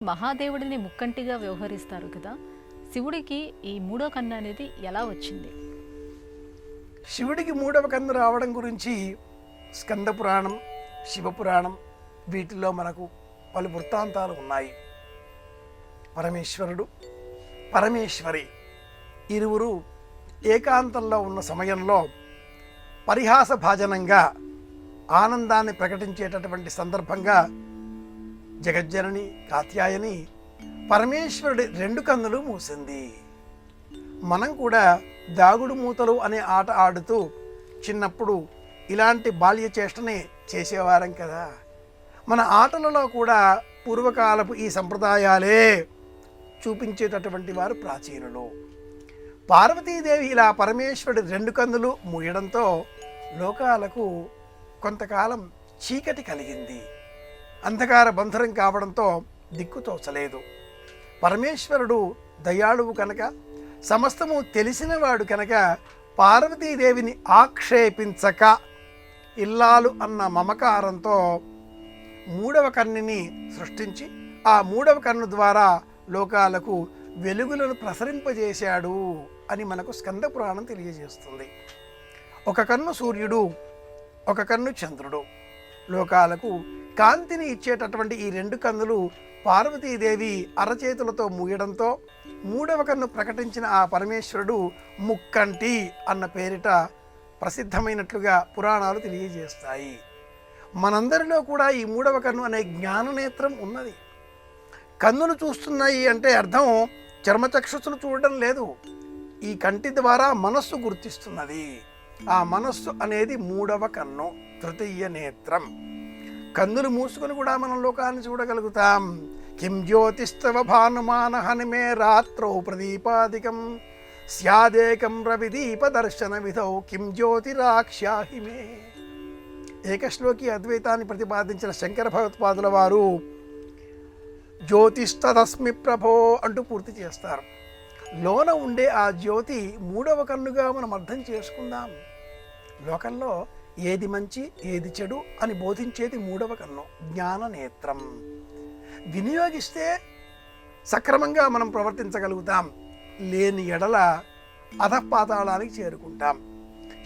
మహాదేవుడిని ముక్కంటిగా వ్యవహరిస్తారు కదా. శివుడికి ఈ మూడో కన్ను అనేది ఎలా వచ్చింది? శివుడికి మూడవ కన్ను రావడం గురించి స్కంద పురాణం, శివపురాణం వీటిల్లో మనకు పలు వృత్తాంతాలు ఉన్నాయి. పరమేశ్వరుడు, పరమేశ్వరి ఇరువురు ఏకాంతంలో ఉన్న సమయంలో పరిహాస భాజనంగా ఆనందాన్ని ప్రకటించేటటువంటి సందర్భంగా జగజ్జనని కాత్యాయని పరమేశ్వరుడి రెండు కన్నులు మూసింది. మనం కూడా దాగుడు మూతలు అనే ఆట ఆడుతూ చిన్నప్పుడు ఇలాంటి బాల్య చేష్టనే చేసేవారం కదా. మన ఆటలలో కూడా పూర్వకాలపు ఈ సంప్రదాయాలే చూపించేటటువంటి వారు ప్రాచీనులు. పార్వతీదేవి ఇలా పరమేశ్వరుడి రెండు కన్నులు మూయడంతో లోకాలకు కొంతకాలం చీకటి కలిగింది. అంధకార బంధరం కావడంతో దిక్కు తోచలేదు. పరమేశ్వరుడు దయాళువు కనుక, సమస్తము తెలిసినవాడు కనుక పార్వతీదేవిని ఆక్షేపించక ఇల్లాలు అన్న మమకారంతో మూడవ కన్నుని సృష్టించి ఆ మూడవ కన్ను ద్వారా లోకాలకు వెలుగులను ప్రసరింపజేశాడు అని మనకు స్కంద పురాణం తెలియజేస్తుంది. ఒక కన్ను సూర్యుడు, ఒక కన్ను చంద్రుడు. లోకాలకు కాంతిని ఇచ్చేటటువంటి ఈ రెండు కన్నులు పార్వతీదేవి అరచేతులతో మూయడంతో మూడవ కన్ను ప్రకటించిన ఆ పరమేశ్వరుడు ముక్కంటి అన్న పేరిట ప్రసిద్ధమైనట్లుగా పురాణాలు తెలియజేస్తాయి. మనందరిలో కూడా ఈ మూడవ కన్ను అనే జ్ఞాననేత్రం ఉన్నది. కన్నులు చూస్తున్నాయి అంటే అర్థం చర్మచక్షుసులు చూడడం లేదు. ఈ కంటి ద్వారా మనస్సు గుర్తిస్తున్నది. ఆ మనస్సు అనేది మూడవ కన్ను, తృతీయ నేత్రం. కన్నులు మూసుకొని కూడా మనం లోకాన్ని చూడగలుగుతాం. కిం జ్యోతిస్తవ భానుమాన హనిమే రాత్రౌ ప్రదీపాదికం స్యాదేకం రవిదీప దర్శన విధౌ కిం జ్యోతిరాక్ష్యాహిమే. ఏకశ్లోకి అద్వైతాన్ని ప్రతిపాదించిన శంకర భగవత్పాదుల వారు జ్యోతిస్తదస్మి ప్రభో అంటూ పూర్తి చేస్తారు. లోన ఉండే ఆ జ్యోతి మూడవ కన్నుగా మనం అర్థం చేసుకుందాం. లోకంలో ఏది మంచి ఏది చెడు అని బోధించేది మూడవ కన్ను, జ్ఞాననేత్రం. వినియోగిస్తే సక్రమంగా మనం ప్రవర్తించగలుగుతాం, లేని ఎడల అధపాతాళానికి చేరుకుంటాం.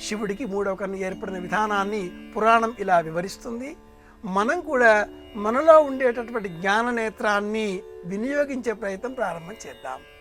శివుడికి మూడవ కన్ను ఏర్పడిన విధానాన్ని పురాణం ఇలా వివరిస్తుంది. మనం కూడా మనలో ఉండేటటువంటి జ్ఞాననేత్రాన్ని వినియోగించే ప్రయత్నం ప్రారంభం చేద్దాం.